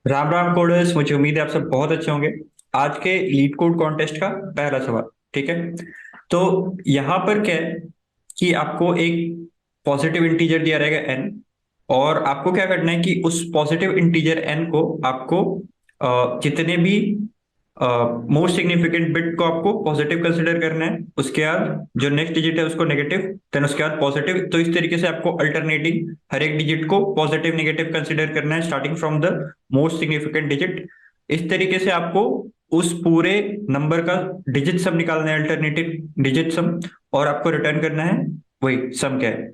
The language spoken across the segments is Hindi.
राम राम कोडर्स, मुझे उम्मीद है आप सब बहुत अच्छे होंगे। आज के लीड कोड कॉन्टेस्ट का पहला सवाल। ठीक है। तो यहाँ पर क्या है कि आपको एक पॉजिटिव इंटीजर दिया रहेगा n, और आपको क्या करना है कि उस पॉजिटिव इंटीजर n को आपको जितने भी मोस्ट सिग्निफिकेंट बिट को आपको पॉजिटिव कंसिडर करना है, उसके बाद जो नेक्स्ट डिजिट है उसको नेगेटिव, देन उसके बाद पॉजिटिव। तो इस तरीके से आपको अल्टरनेटिंग हर एक डिजिट को पॉजिटिव नेगेटिव कंसिडर करना है, starting from the most significant digit. इस तरीके से आपको उस पूरे नंबर का डिजिट सम निकालना है, अल्टरनेटिव डिजिट सम, और आपको रिटर्न करना है वही सम क्या है।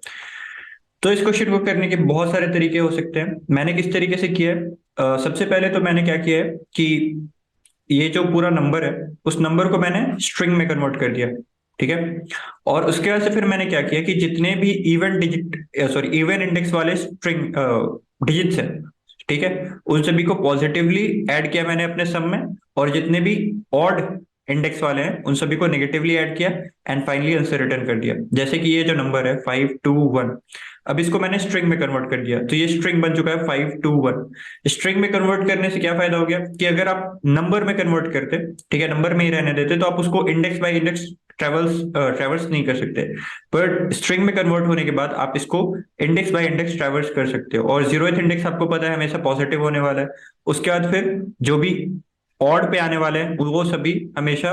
तो इस क्वेश्चन को करने के बहुत सारे तरीके हो सकते हैं। मैंने किस तरीके से किया है, सबसे पहले तो मैंने क्या किया है कि ये जो पूरा नंबर है उस नंबर को मैंने स्ट्रिंग में कन्वर्ट कर दिया। ठीक है। और उसके बाद से फिर मैंने क्या किया कि जितने भी even digit sorry even index वाले स्ट्रिंग डिजिट्स हैं, ठीक है, उन सभी को पॉजिटिवली ऐड किया मैंने अपने सम में। और जितने भी ऑड इंडेक्स वाले हैं उन सभी को नेगेटिवली ऐड किया, एंड फाइनली आंसर रिटर्न कर दिया। जैसे कि ये जो नंबर है 521, अब इसको मैंने स्ट्रिंग में कन्वर्ट कर दिया, तो ये स्ट्रिंग बन चुका है 521। स्ट्रिंग में कन्वर्ट करने से क्या फायदा हो गया कि अगर आप नंबर में कन्वर्ट करते, ठीक है, नंबर में ही रहने देते, तो आप उसको इंडेक्स बाय इंडेक्स ट्रेवर्स नहीं कर सकते। पर स्ट्रिंग में कन्वर्ट होने के बाद आप इसको इंडेक्स बाय इंडेक्स ट्रेवर्स कर सकते हो, और जीरोथ इंडेक्स आपको पता है हमेशा पॉजिटिव होने वाला है। उसके बाद फिर जो भी ऑड पे आने वाले हैं वो सभी हमेशा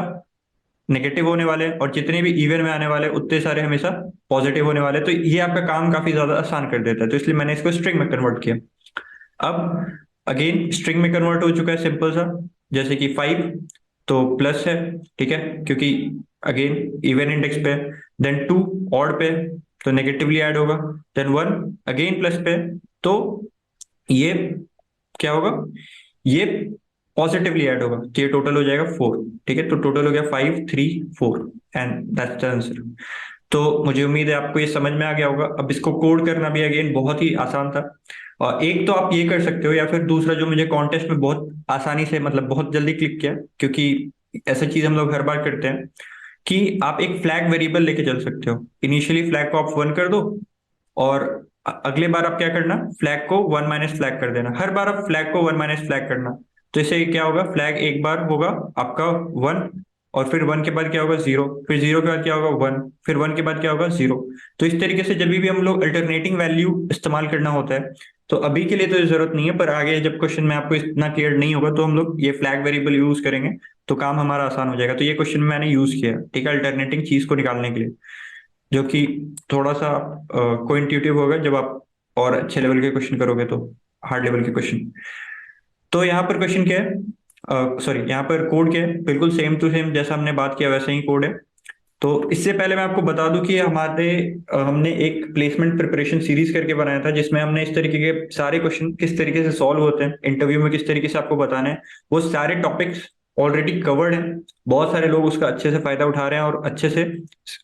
नेगेटिव होने वाले हैं, और जितने भी इवन में आने वाले हैं उतने सारे हमेशा पॉजिटिव होने वाले हैं। तो ये आपका काम काफी ज्यादा आसान कर देता है, तो इसलिए मैंने इसको स्ट्रिंग में कन्वर्ट किया। अब अगेन स्ट्रिंग में कन्वर्ट हो चुका है, सिंपल सा। जैसे कि 5 तो प्लस है, ठीक है, क्योंकि अगेन इवन इंडेक्स पे। देन 2 ऑड पे, तो नेगेटिवली ऐड होगा। देन 1 अगेन प्लस पे, तो ये क्या होगा, ये पॉजिटिवली ऐड होगा, तो ये टोटल हो जाएगा 4। ठीक है, तो टोटल हो गया 5 3 4, एंड दैट्स द आंसर। तो मुझे उम्मीद है आपको ये समझ में आ गया होगा। अब इसको कोड करना भी अगेन बहुत ही आसान था। और एक तो आप ये कर सकते हो, या फिर दूसरा जो मुझे कॉन्टेस्ट में बहुत आसानी से, मतलब बहुत जल्दी क्लिक किया, क्योंकि ऐसा चीज हम लोग हर बार करते हैं कि आप एक फ्लैग वेरिएबल लेके चल सकते हो। इनिशियली फ्लैग को आप 1 कर दो, और अगले बार आप क्या करना, फ्लैग को 1 माइनस फ्लैग कर देना। हर बार आप फ्लैग को 1 माइनस फ्लैग करना। तो इससे क्या होगा, फ्लैग एक बार होगा आपका 1, और फिर 1 के बाद क्या होगा 0, फिर 0 के बाद क्या होगा 1, फिर 1 के बाद क्या होगा 0। तो इस तरीके से जब भी हम लोग अल्टरनेटिंग वैल्यू इस्तेमाल करना होता है, तो अभी के लिए तो जरूरत नहीं है, पर आगे जब क्वेश्चन में आपको इतना क्लियर नहीं होगा तो हम लोग ये फ्लैग वेरिएबल यूज करेंगे, तो काम हमारा आसान हो जाएगा। तो ये क्वेश्चन मैंने यूज किया, ठीक है, अल्टरनेटिंग चीज को निकालने के लिए, जो कि थोड़ा सा को इंट्यूटिव होगा जब आप और अच्छे लेवल के क्वेश्चन करोगे, तो हार्ड लेवल के क्वेश्चन। तो यहाँ पर क्वेश्चन क्या है, सॉरी, यहाँ पर कोड क्या है, बिल्कुल सेम टू सेम जैसा हमने बात किया वैसे ही कोड है। तो इससे पहले मैं आपको बता दूं कि हमने एक प्लेसमेंट प्रिपरेशन सीरीज करके बनाया था, जिसमें हमने इस तरीके के सारे क्वेश्चन किस तरीके से सॉल्व होते हैं इंटरव्यू में, किस तरीके से आपको बताना है, वो सारे टॉपिक्स ऑलरेडी कवर्ड हैं। बहुत सारे लोग उसका अच्छे से फायदा उठा रहे हैं, और अच्छे से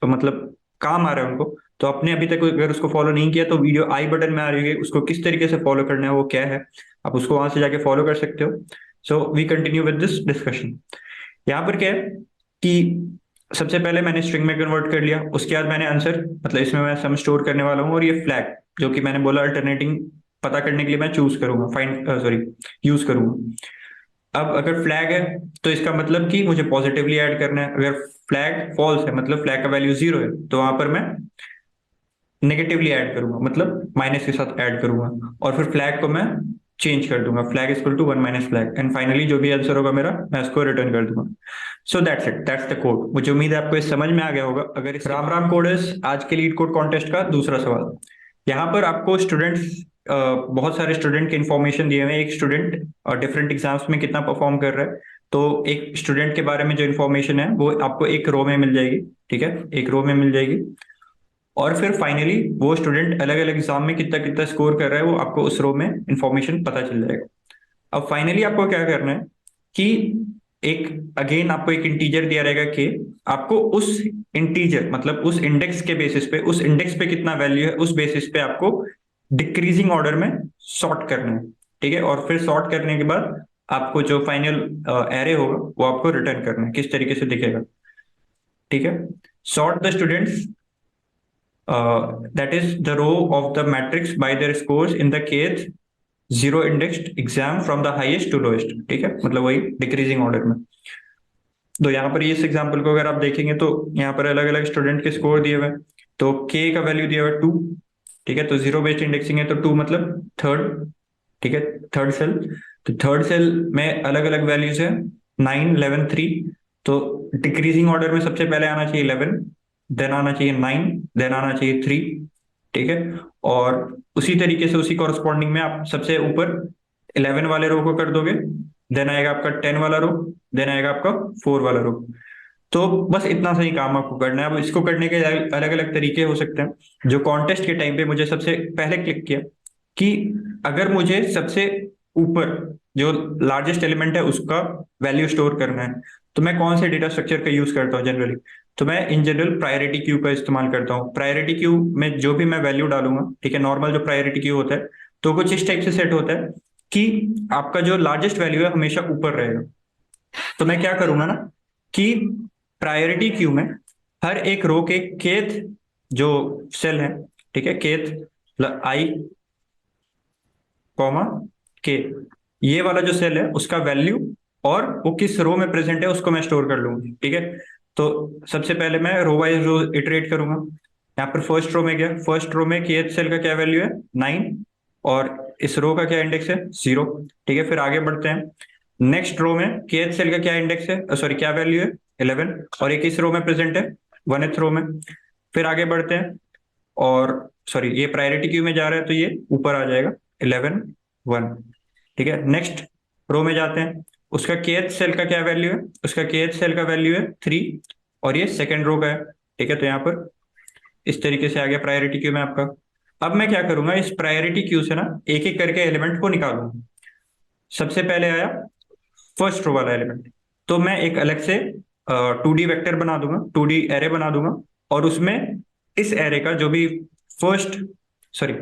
मतलब काम आ रहा है उनको। तो आपने अभी तक अगर उसको फॉलो नहीं किया, तो वीडियो आई बटन में आ रही है, उसको किस तरीके से फॉलो करना है वो क्या है, आप उसको वहां से जाके फॉलो कर सकते हो। So we continue with this discussion. यहाँ पर क्या है कि सबसे पहले मैंने स्ट्रिंग में कन्वर्ट कर लिया, उसके बाद मैंने आंसर, मतलब इसमें मैं सम स्टोर करने वाला हूँ, और ये फ्लैग जो कि मैंने बोला अल्टरनेटिंग पता करने के लिए मैं चूज करूंगा, फाइंड सॉरी यूज करूंगा। अब अगर फ्लैग है तो इसका मतलब कि मुझे पॉजिटिवली ऐड करना है। अगर फ्लैग फॉल्स है, मतलब फ्लैग का वैल्यू 0 है, तो वहां पर मैं नेगेटिवली ऐड करूंगा, मतलब माइनस के साथ ऐड करूंगा, और फिर फ्लैग को मैं चेंज कर दूंगा, flag equal to 1 minus flag, and finally जो भी आंसर होगा मेरा मैं उसको रिटर्न कर दूंगा। So that's it, that's the code. मुझे उम्मीद है आपको ये समझ में आ गया होगा। अगर इस राम राम कोडर्स, आज के लीड कोड कॉन्टेस्ट का दूसरा सवाल। यहाँ पर आपको स्टूडेंट्स, बहुत सारे स्टूडेंट के इन्फॉर्मेशन दिए हुए हैं। एक स्टूडेंट डिफरेंट एग्जाम्स में कितना परफॉर्म कर रहा है, तो एक स्टूडेंट के बारे में जो इन्फॉर्मेशन है वो आपको एक रो में मिल जाएगी। ठीक है, एक रो में मिल जाएगी। और फिर फाइनली वो स्टूडेंट अलग अलग एग्जाम में कितना कितना स्कोर कर रहा है वो आपको उस रो में इंफॉर्मेशन पता चल जाएगा। अब फाइनली आपको क्या करना है कि एक अगेन आपको एक इंटीजर दिया रहेगा कि आपको उस इंटीजर, मतलब उस इंडेक्स के बेसिस पे, उस इंडेक्स पे कितना वैल्यू है उस बेसिस पे आपको डिक्रीजिंग ऑर्डर में सॉर्ट करना है। ठीक है, और फिर सॉर्ट करने के बाद आपको जो फाइनल एरे होगा वो आपको रिटर्न करना है, किस तरीके से दिखेगा। ठीक है, sort the students, that is the row of the matrix by their scores in the kth zero indexed exam from the highest to lowest, ठीक है, मतलब वही डिक्रीजिंग ऑर्डर में। तो यहाँ पर इस एग्जाम्पल को अगर आप देखेंगे तो यहाँ पर अलग अलग स्टूडेंट के स्कोर दिए हुए हैं। तो के का वैल्यू दिया हुआ है 2, ठीक है, तो जीरो बेस्ड इंडेक्सिंग है तो 2 मतलब थर्ड, ठीक है, थर्ड सेल। तो थर्ड सेल में अलग अलग वैल्यूज है, 9, 11, 3। तो डिक्रीजिंग ऑर्डर में सबसे पहले आना चाहिए 11, देन आना चाहिए 9, देन आना चाहिए 3, ठीक है। और उसी तरीके से उसी कॉरस्पॉन्डिंग में आप सबसे ऊपर 11 वाले रो को कर दोगे, देन आएगा आपका 10 वाला रो, देन आएगा आपका 4 वाला रो। तो बस इतना सही काम आपको करना है। अब इसको करने के अलग अलग तरीके हो सकते हैं। जो कॉन्टेस्ट के टाइम पे मुझे सबसे पहले क्लिक किया कि अगर मुझे सबसे ऊपर जो लार्जेस्ट एलिमेंट है उसका वैल्यू स्टोर करना है, तो मैं कौन से डेटा स्ट्रक्चर का यूज करता हूँ जनरली। तो मैं इन जनरल प्रायोरिटी क्यू का इस्तेमाल करता हूँ। प्रायोरिटी क्यू में जो भी मैं वैल्यू डालूंगा, ठीक है, नॉर्मल जो प्रायोरिटी क्यू होता है तो कुछ इस टाइप से सेट होता है कि आपका जो लार्जेस्ट वैल्यू है हमेशा ऊपर रहेगा। तो मैं क्या करूंगा ना कि प्रायोरिटी क्यू में हर एक रो के केथ जो सेल है, ठीक है, केथ आई कॉमा के, ये वाला जो सेल है उसका वैल्यू और वो किस रो में प्रेजेंट है उसको मैं स्टोर कर लूंगा, ठीक है। तो सबसे पहले मैं रो वाइज रो इटरेट करूंगा। यहाँ पर फर्स्ट रो में गया, फर्स्ट रो में केथ सेल का क्या वैल्यू है 9, और इस रो का क्या इंडेक्स है 0, ठीक है। फिर आगे बढ़ते हैं, नेक्स्ट रो में केथ सेल का क्या इंडेक्स है, सॉरी क्या वैल्यू है 11, और एक इस रो में प्रेजेंट है 1th रो में। फिर आगे बढ़ते हैं, और सॉरी ये प्रायोरिटी क्यू में जा रहा है तो ये ऊपर आ जाएगा 11, 1, ठीक है। नेक्स्ट रो में जाते हैं, उसका केथ सेल का क्या वैल्यू है, उसका केथ सेल का वैल्यू है 3, और ये सेकेंड रो का है, ठीक है। तो यहाँ पर इस तरीके से आ गया प्रायोरिटी क्यू में आपका। अब मैं क्या करूंगा, इस प्रायोरिटी क्यू से ना एक एक करके एलिमेंट को निकालूंगा। सबसे पहले आया फर्स्ट रो वाला एलिमेंट, तो मैं एक अलग से 2D वेक्टर बना दूंगा, 2D एरे बना दूंगा, और उसमें इस एरे का जो भी फर्स्ट सॉरी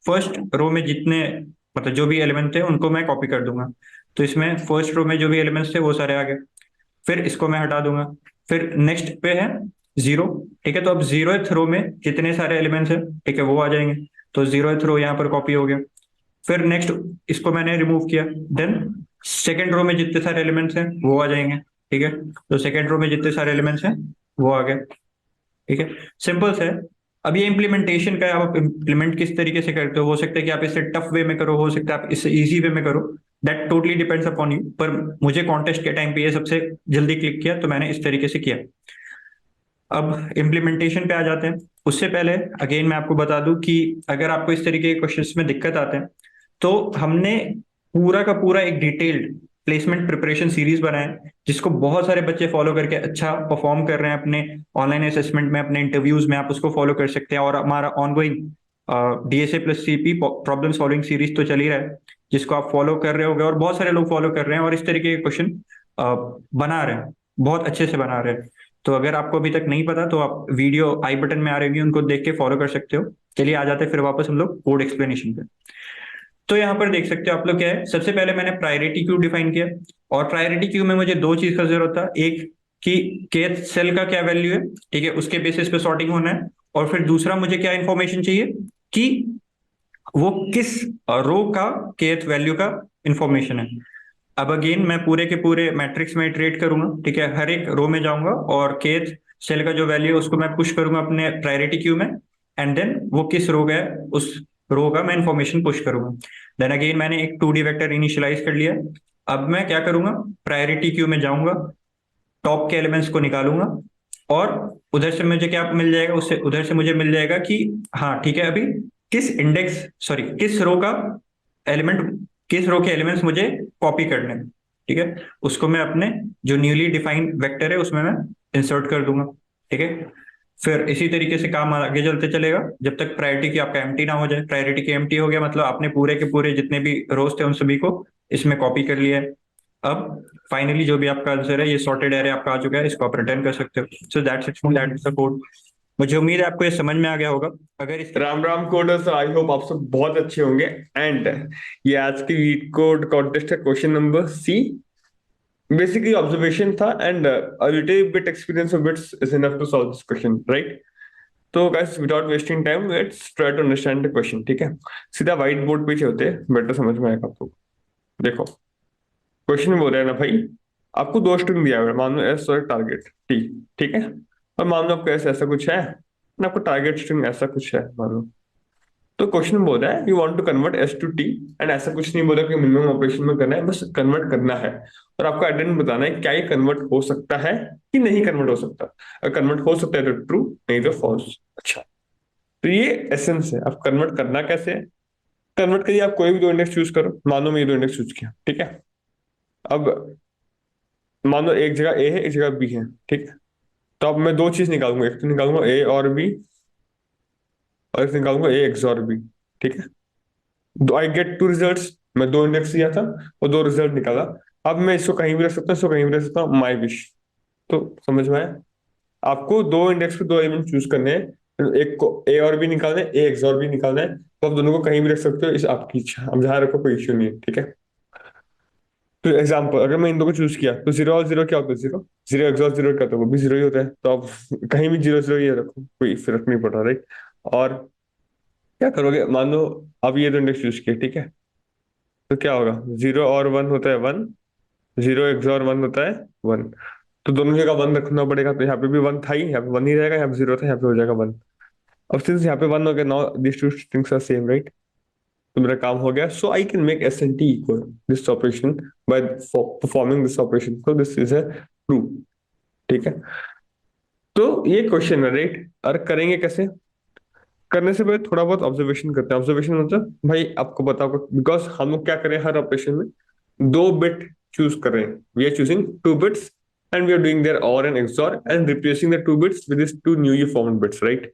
फर्स्ट रो में जितने मतलब जो भी एलिमेंट थे उनको मैं कॉपी कर दूंगा। तो इसमें फर्स्ट रो में जो भी एलिमेंट्स थे वो सारे आ गए। फिर इसको मैं हटा दूंगा। फिर नेक्स्ट पे है 0, ठीक है। तो अब 0th रो में जितने सारे एलिमेंट्स हैं, ठीक है, वो आ जाएंगे। तो 0th रो यहाँ पर कॉपी हो गया। फिर नेक्स्ट इसको मैंने रिमूव किया, देन सेकेंड रो में जितने सारे एलिमेंट्स हैं वो आ जाएंगे, ठीक है। तो सेकेंड रो में जितने सारे एलिमेंट्स हैं वो आ गए, ठीक है। सिंपल से। अब ये इम्प्लीमेंटेशन का है, आप इम्प्लीमेंट किस तरीके से करते हो सकता है कि आप इसे टफ वे में करो, हो सकता है आप इसे इजी वे में करो, that totally depends upon you. पर मुझे कॉन्टेस्ट के टाइम पे ये सबसे जल्दी क्लिक किया तो मैंने इस तरीके से किया। अब इम्प्लीमेंटेशन पे आ जाते हैं। उससे पहले अगेन मैं आपको बता दूं कि अगर आपको इस तरीके के क्वेश्चंस में दिक्कत आते हैं तो हमने पूरा का पूरा एक डिटेल्ड प्लेसमेंट प्रिपरेशन सीरीज बनाया है, जिसको बहुत सारे बच्चे फॉलो करके अच्छा परफॉर्म कर रहे हैं अपने ऑनलाइन असेसमेंट में, अपने इंटरव्यूज में। आप उसको फॉलो कर सकते हैं। और हमारा ongoing DSA plus CP problem solving series तो चल ही रहा है, जिसको आप फॉलो कर रहे होगे और बहुत सारे लोग फॉलो कर रहे हैं और इस तरीके के क्वेश्चन बना रहे हैं, बहुत अच्छे से बना रहे हैं। तो अगर आपको अभी तक नहीं पता तो आप वीडियो आई बटन में आ रही होगी, उनको देख के फॉलो कर सकते हो। चलिए आ जाते हैं फिर वापस हम लोग कोड एक्सप्लेनेशन पे। तो यहाँ पर देख सकते हो आप लोग क्या है, सबसे पहले मैंने प्रायोरिटी क्यू डिफाइन किया। और प्रायोरिटी क्यू में मुझे दो चीज का जरूरत था, एक कि केथ सेल का क्या वैल्यू है, ठीक है, उसके बेसिस पे सॉर्टिंग होना है। और फिर दूसरा मुझे क्या इंफॉर्मेशन चाहिए कि वो किस रो का केथ वैल्यू का इंफॉर्मेशन है। अब अगेन मैं पूरे के पूरे मैट्रिक्स में इटरेट करूंगा, ठीक है, हर एक रो में जाऊंगा और केथ सेल का जो वैल्यू है उसको मैं पुश करूंगा अपने प्रायोरिटी क्यू में, एंड देन वो किस रो का है उस रो का मैं इंफॉर्मेशन पुश करूंगा। देन अगेन मैंने एक 2D वेक्टर इनिशियलाइज कर लिया। अब मैं क्या करूंगा, प्रायोरिटी क्यू में जाऊंगा, टॉप के एलिमेंट्स को निकालूंगा, और उधर से मुझे क्या मिल जाएगा, उससे उधर से मुझे मिल जाएगा कि हाँ ठीक है, अभी किस इंडेक्स सॉरी किस रो का एलिमेंट, किस रो के एलिमेंट्स मुझे कॉपी करने हैं, ठीक है। उसको मैं अपने जो न्यूली डिफाइंड वेक्टर है उसमें मैं इंसर्ट कर दूंगा, ठीक है। फिर इसी तरीके से काम आगे चलते चलेगा जब तक प्रायोरिटी की आपका एम्प्टी ना हो जाए। प्रायोरिटी की एम्प्टी हो गया मतलब आपने पूरे के पूरे जितने भी रोज थे उन सभी को इसमें कॉपी कर लिया है। अब फाइनली जो भी आपका आंसर है ये सॉर्टेड एरे आपका आ चुका है, इसको आप रिटर्न कर सकते हो। So that's it, that is the code. मुझे उम्मीद है आपको ये समझ में आ गया होगा। अगर इस Ram Ram coders, I hope आप सब बहुत अच्छे होंगे। एंड ये आज की लीड कोड कॉन्टेस्ट का question number C basically observation था, and a little bit experience of bits is enough to solve this question, right? तो guys without wasting time let's try to understand the question, ठीक है। सीधा व्हाइट बोर्ड पे होते हैं, बेटर समझ में आएगा आपको। देखो क्वेश्चन बोल रहा है ना भाई, आपको दो स्ट्रिंग दिया हुआ है, मान लो एस और टारगेट टी, ठीक है। और मान लो आपको ऐसा ऐसा कुछ है ना, आपको टारगेट स्ट्रिंग ऐसा कुछ है मान लो। तो क्वेश्चन बोल रहा है you want to convert S to T, and ऐसा कुछ नहीं बोला कि मिनिमम ऑपरेशन में करना है, बस कन्वर्ट करना है। और आपको आइडेंटिटी बताना है क्या ये कन्वर्ट हो सकता है कि नहीं कन्वर्ट हो सकता। अगर कन्वर्ट हो सकता है तो ट्रू, नहीं तो फॉल्स। अच्छा, तो ये एसेंस है। आप कन्वर्ट करना कैसे है। कन्वर्ट करिए, आप कोई भी दो इंडेक्स चूज करो, मानो मैं ये दो इंडेक्स चूज किया, ठीक है। अब मान लो एक जगह ए है, एक जगह बी है, ठीक है। तो अब मैं दो चीज निकालूंगा, एक तो निकालूंगा ए और बी, और एक निकालूंगा ए एक्स और बी, ठीक है। दो आई गेट टू रिजल्ट्स, मैं दो इंडेक्स दिया था और दो रिजल्ट निकाला। अब मैं इसको कहीं भी रख सकता हूँ, इसको कहीं भी रख सकता हूँ, माई विश। तो समझ में आया। आपको दो इंडेक्स पे दो एलिमेंट चूज करने हैं, एक को ए और बी निकालना है, ए एक्स और बी निकालना है, तो आप दोनों को कहीं भी रख सकते हो, इस आपकी इच्छा, अब जहां रखो कोई इश्यू नहीं है, ठीक है। तो एग्जाम्पल, अगर मैं इन दो को चूज किया तो जीरो और जीरो क्या होता है, जीरो। जीरो एक्स और जीरो क्या होता है, वो भी जीरो ही होता है। तो आप कहीं भी जीरो जीरो ये रखो, कोई फर्क नहीं पड़ रहा, राइट। और क्या करोगे, मान लो अब ये दो इंडेक्स चूज किए, ठीक है। तो क्या होगा, जीरो और वन होता है वन, जीरो एक्स और वन होता है वन। तो दोनों जगह वन रखना पड़ेगा, तो यहाँ पे भी वन था ही, यहाँ पे वन ही रहेगा, यहाँ पे जीरो था, यहाँ पे हो जाएगा वन। अब सिंस यहाँ पे वन हो गया, now this two strings are same, right. तो मेरा काम हो गया, so I can make S and T equal this operation by performing this operation, so this is a true, ठीक है। तो ये क्वेश्चन है, राइट। और करेंगे कैसे, करने से पहले थोड़ा बहुत ऑब्जर्वेशन करते हैं। ऑब्जर्वेशन मतलब भाई आपको बताओ, बिकॉज हम लोग क्या करें हर ऑपरेशन में दो बिट चूज कर रहे हैं, we are choosing two bits, and we are doing their or and XOR and replacing the two bits with this two newly formed bits, right.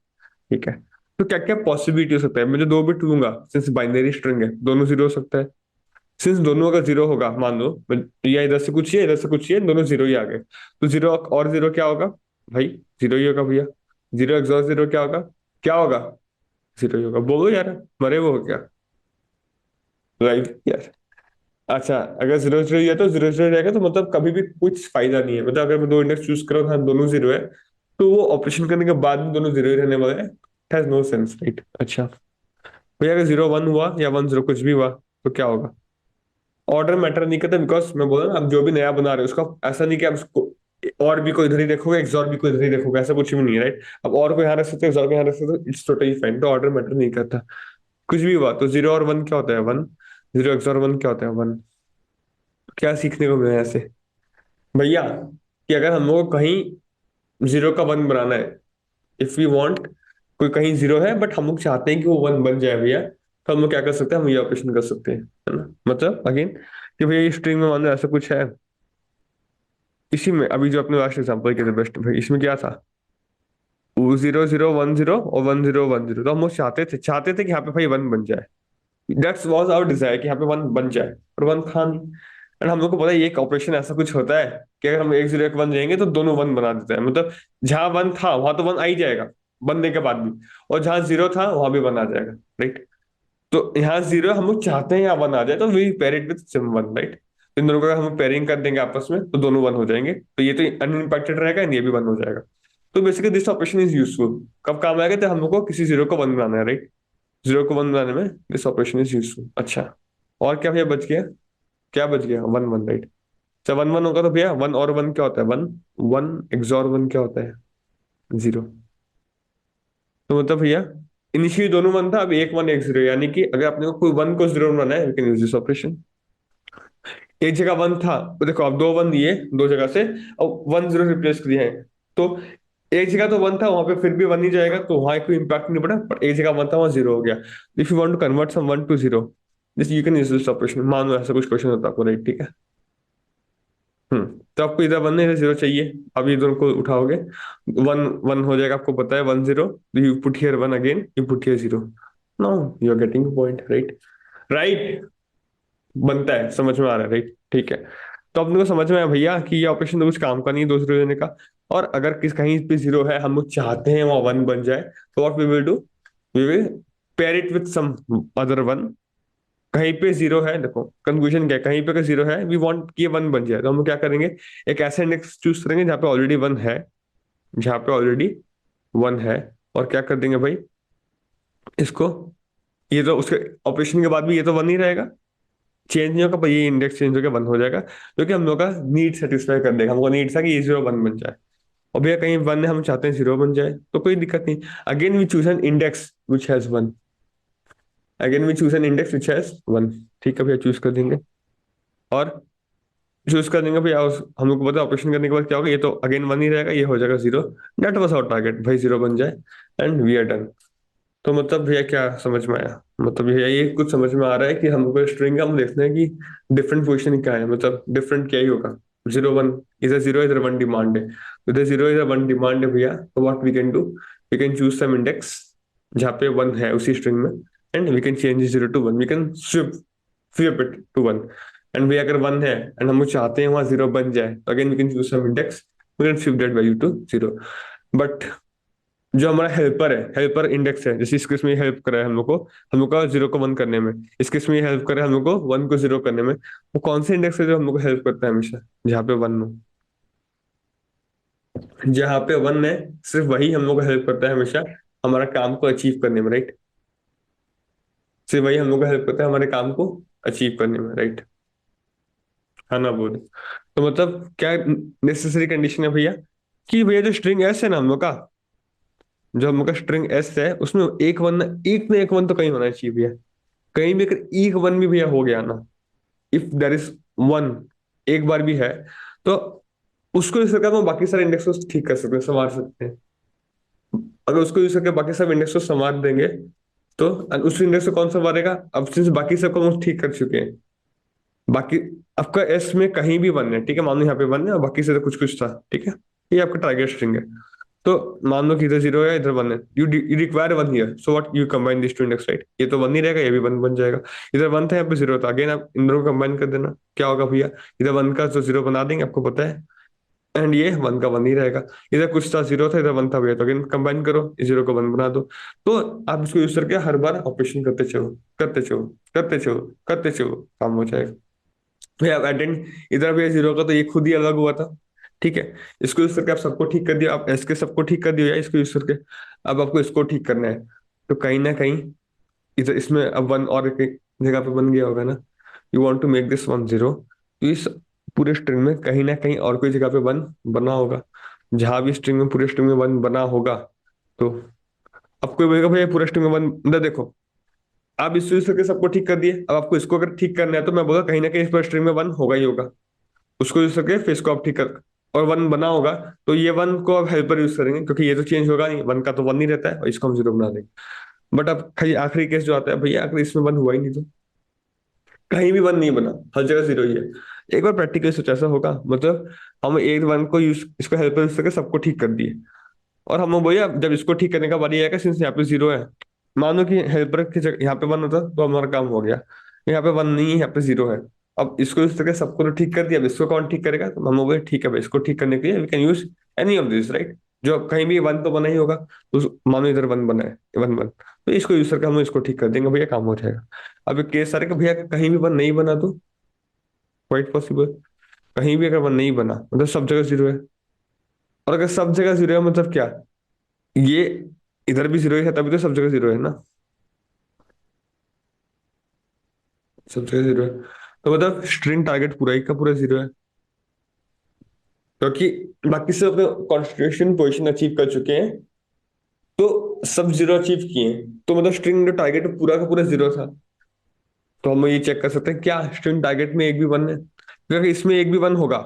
ठीक है। तो क्या क्या पॉसिबिलिटी हो सकता है, मैं जो दो बिट लूंगा, सिंस बाइनरी स्ट्रिंग है दोनों जीरो हो सकता है। सिंस दोनों का जीरो होगा, मान लो या इधर से कुछ है इधर से कुछ है, दोनों जीरो ही आ गए, तो जीरो और जीरो क्या होगा, भाई जीरो ही होगा भैया। जीरो एक्सॉर जीरो क्या होगा, क्या होगा, जीरो ही होगा। बोलो यार, मरे वो हो क्या, राइट यार। अच्छा, अगर जीरो जीरो है तो जीरो जीरो रहेगा, तो मतलब कभी भी कुछ फायदा नहीं है। मतलब अगर मैं दो इंडेक्स चूज करूँ, हाँ दोनों जीरो है, तो वो ऑपरेशन करने के बाद भी दोनों जीरो ही रहने वाले हैं, it has no sense, right. अच्छा भैया, अगर जीरो वन हुआ या वन जीरो कुछ भी हुआ तो क्या होगा, ऑर्डर मैटर नहीं करता, बिकॉज मैं बोला ना, आप जो भी नया बना रहे हो उसका ऐसा नहीं कि आप उसको और भी कोई इधर ही देखोगे, एक्सॉर भी कोई इधर ही देखोगे, ऐसा कुछ भी नहीं है, राइट। अब और को यहाँ रख सकते हो, एक्सॉर को यहाँ रख सकते हो, इट्स टोटली फाइन, तो ऑर्डर मैटर नहीं करता। कुछ भी हुआ तो जीरो और वन क्या होता है, वन। जीरो एक्सॉर वन क्या होता है, वन। क्या सीखने को मिला है ऐसे भैया, कि अगर हम लोग को कहीं जीरो का वन बनाना है, इफ वी वांट, कोई कहीं जीरो है बट हम लोग चाहते हैं कि वो वन बन जाए भैया, तो हम लोग क्या कर सकते हैं, हम ये ऑपरेशन कर सकते हैं, है ना। मतलब अगेन कि भैया स्ट्रिंग में मान लो ऐसा कुछ है, इसी में अभी जो अपने लास्ट एग्जांपल के थे बेस्ट भाई, इसमें क्या था, वो जीरो जीरो वन जीरो और वन जीरो वन जीरो, तो हम लोग चाहते थे कि यहाँ पे भाई वन बन जाए। दैट्स वाज आवर डिजायर कि यहाँ पे वन बन जाए, पर वन था नहीं। एंड हम लोग को पता है ये एक ऑपरेशन ऐसा कुछ होता है कि अगर हम एक जीरो एक वन जाएंगे तो दोनों वन बना देता है, मतलब जहां वन था वहां तो वन आ ही जाएगा बनने के बाद भी, और जहां जीरो था वहां भी वन आ जाएगा, राइट। तो यहाँ जीरो हम लोग चाहते हैं यहाँ वन आ जाए, तो we pair it with some one, right. इन दोनों का हम पेयरिंग कर देंगे आपस में तो दोनों वन हो जाएंगे, तो ये तो अनइम्पैक्टेड रहेगा एंड ये भी वन हो जाएगा। तो basically this operation is useful, कब काम आएगा, तो हम लोग को किसी जीरो को वन बनाना है, राइट। जीरो को वन बनाने में दिस ऑपरेशन इज यूजफुल। अच्छा, और क्या भैया बच गया, क्या बच गया, वन वन, राइट। अच्छा, वन वन होगा तो भैया वन और वन क्या होता है, वन। वन एक्सॉर वन क्या होता है, जीरो। तो मतलब भैया इनिशियली दोनों वन था, अब एक वन एक जीरो, यानी कि अगर आपने को कोई वन को जीरो बनाना है, we can use this operation. एक जगह वन था, तो देखो अब दो वन दिए दो जगह से, अब वन जीरो रिप्लेस किए हैं, तो एक जगह तो वन था वहां पे फिर भी वन ही जाएगा, तो वहां कोई इंपैक्ट नहीं पड़ा, पर एक जगह वन था वहां जीरो हो गया। If you want to convert some one to zero, this you can use this operation. मान लो ऐसा कुछ क्वेश्चन होता है आपको, राइट, ठीक है। तो आपको इधर वन इधर जीरो चाहिए, अब ये दोनों को उठाओगे, वन वन हो जाएगा, आपको पता है one zero, you put here one again, you put here zero, no, you are getting point, right. Right, बनता है, समझ में आ रहा है, राइट, ठीक है। तो अपने को समझ में आया भैया कि ये ऑपरेशन तो कुछ काम का नहीं है दो जीरो देने का। और अगर किस कहीं पे जीरो है, हम लोग चाहते हैं वहां वन बन जाए, तो what we will do, we will pair it with some other one. कहीं पे जीरो है, देखो कंफ्यूजन क्या है, कहीं पे का जीरो है, वी वांट कि ये वन बन जाए, तो हम लोग क्या करेंगे, एक ऐसा इंडेक्स चूज करेंगे जहाँ पे ऑलरेडी वन है, जहाँ पे ऑलरेडी वन है, और क्या कर देंगे भाई इसको, ये तो उसके ऑपरेशन के बाद भी ये तो वन ही रहेगा, चेंज नहीं होगा, पर ये इंडेक्स चेंज होकर वन हो जाएगा, क्योंकि हम लोग का नीड सेटिस्फाई कर देगा, हमको नीड था कि ये 0 1 बन जाए, और भैया कहीं वन है हम चाहते हैं 0 बन जाए, तो कोई दिक्कत नहीं। Again we choose an index which has one, again we choose an index which has one. ठीक है भैया, चूज कर देंगे और चूज कर देंगे भैया, हम लोग को पता है ऑपरेशन करने के बाद क्या होगा, ये तो अगेन वन ही रहेगा, ये हो जाएगा 0, दैट वाज आवर टारगेट भाई, 0 बन जाए एंड वी आर डन। तो मतलब भैया क्या समझ में आया, मतलब भैया ये कुछ समझ में आ रहा है कि हमको स्ट्रिंग हम देखते हैं कि डिफरेंट पोजिशन क्या है, मतलब डिफरेंट क्या ही होगा, 0 1, इधर 0 इधर 1 डिमांड है, इधर 0 इधर 1 डिमांड है भैया, तो what we can do, we can choose some index जहाँ पे 1 है उसी स्ट्रिंग में, and we can change 0 to 1, we can swap swap it to 1, and भैया अगर 1 है एंड हम चाहते हैं वहां 0 बन जाए, तो again we can choose some index, we can swap that value to 0। But जो हमारा हेल्पर है, हेल्पर इंडेक्स है, जैसे इस केस में हेल्प करे हम लोग को, हम लोग का 0 को 1 करने में, इस केस में हेल्प करे हम लोग को 1 को 0 करने में, वो कौन से इंडेक्स है जो हम लोग को हेल्प करता है हमेशा, जहाँ पे 1 हो, जहाँ पे 1 है सिर्फ वही हम लोग को हेल्प करता है हमेशा हमारा काम को अचीव करने में, राइट, सिर्फ वही हम लोग को हेल्प करता है हमारे काम को अचीव करने में, राइट, है ना बोल। तो मतलब क्या नेसेसरी कंडीशन है भैया, कि भैया जो स्ट्रिंग एस है ना हम लोग का, जो हम लोग का स्ट्रिंग एस है उसमें एक वन, एक ना एक वन तो कहीं होना चाहिए भैया, कहीं भी अगर एक वन भी भैया हो गया ना, इफ देर इज वन, एक बार भी है, तो उसको यूज करके हम बाकी सारे इंडेक्स को ठीक कर सकते हैं, संवार सकते हैं। अगर उसको यूज करके बाकी सब इंडेक्स को संवार देंगे, तो उस इंडेक्स को कौन संवारेगा, अब सिंस बाकी सबको हम ठीक कर चुके हैं, बाकी आपका एस में कहीं भी वन है, ठीक है, मान लो यहाँ पे वन है और बाकी से तो कुछ कुछ था, ठीक है, ये आपका टारगेट स्ट्रिंग है, तो मान लो कि इधर 0 है इधर 1 है, you require 1 here, so what you combine this to index, right, ये तो 1 ही रहेगा, ये भी 1 बन जाएगा, इधर 1 था यहाँ पे 0 था, अगेन आप इन दोनों को कंबाइन कर देना, क्या होगा भैया, इधर 1 का तो 0 बना देंगे, आपको पता है, एंड ये 1 का 1 ही रहेगा, इधर कुछ था 0 था इधर 1 था भैया, तो अगेन कंबाइन करो, इस 0 को 1 बना दो, तो आप इसको यूज करके हर बार ऑपरेशन करते चलो, करते चलो, करते चलो, करते चलो, काम हो जाएगा भैया। एडेंड इधर भैया 0 का तो ये खुद ही अलग हुआ था, ठीक है, इसको यूज करके आप सबको ठीक कर दिया, आप एस के सबको ठीक कर दिया इसको यूज करके, अब आपको इसको ठीक करना है, तो कहीं ना कहीं इधर इसमें अब 1 और एक जगह पे बन गया होगा ना, you want to make this 1 0, तो इस पूरे स्ट्रिंग में कहीं ना कहीं और कोई जगह पे 1 बना होगा, जहां भी स्ट्रिंग में पूरे स्ट्रिंग में 1 बना होगा, तो अब कोई बोलेगा भैया पूरे स्ट्रिंग में 1 मतलब देखो, आप इसको यूज करके सबको ठीक कर दिए, अब आपको इसको अगर ठीक करना है तो मैं बोला कहीं ना कहीं इस पूरे स्ट्रिंग में 1 होगा ही होगा, उसको यूज करके फिर इसको आप ठीक कर, और 1 बना होगा, तो ये 1 को आप हेल्पर यूज करेंगे, क्योंकि ये तो चेंज होगा नहीं, 1 का तो 1 ही रहता है, और इसको हम 0 बना देंगे। बट अब खाली आखिरी केस जो आता है भैया, अगर इसमें 1 हुआ ही नहीं तो कहीं भी 1 नहीं बना, हर जगह 0 ही है, एक बार प्रैक्टिकल सोचा ऐसा होगा, मतलब हम एक 1 को यूज इसको हेल्पर यूज करके सबको ठीक कर दिए, और हम भैया जब इसको ठीक करने का बारी आएगा, सिंस यहाँ पे 0 है, मान लो कि हेल्पर की जगह यहाँ पे 1 होता तो हमारा काम हो गया, यहाँ पे 1 नहीं है यहाँ पे 0 है, अब इसको इस तरह सबको तो ठीक कर दिया, अब इसको कौन ठीक करेगा, तो हम बोले ठीक है भाई, इसको ठीक करने के लिए we can use any of this, right, जो कहीं भी 1 तो बना ही होगा, तो मानो इधर 1 बना है, 1 1, तो इसको यूज करके हम इसको ठीक कर देंगे भैया, काम हो जाएगा। अब एक केस सारे कि भैया कहीं भी 1 नहीं बना तो क्वाइट पॉसिबल, कहीं भी अगर 1 नहीं बना मतलब सब जगह 0 है, और अगर सब जगह 0 है मतलब क्या, ये इधर भी 0 ही है, तभी तो सब जगह 0 है ना, सब जगह 0 है, तो मतलब स्ट्रिंग टारगेट पूरा ही का पूरा 0 है, क्योंकि बाकी सब अपने कॉन्सेंट्रेशन पोजीशन अचीव कर चुके हैं, तो सब 0 अचीव किए हैं, तो मतलब स्ट्रिंग टारगेट पूरा का पूरा 0 था, तो हम ये चेक कर सकते हैं क्या स्ट्रिंग टारगेट में एक भी 1 है, क्योंकि इसमें एक भी 1 होगा,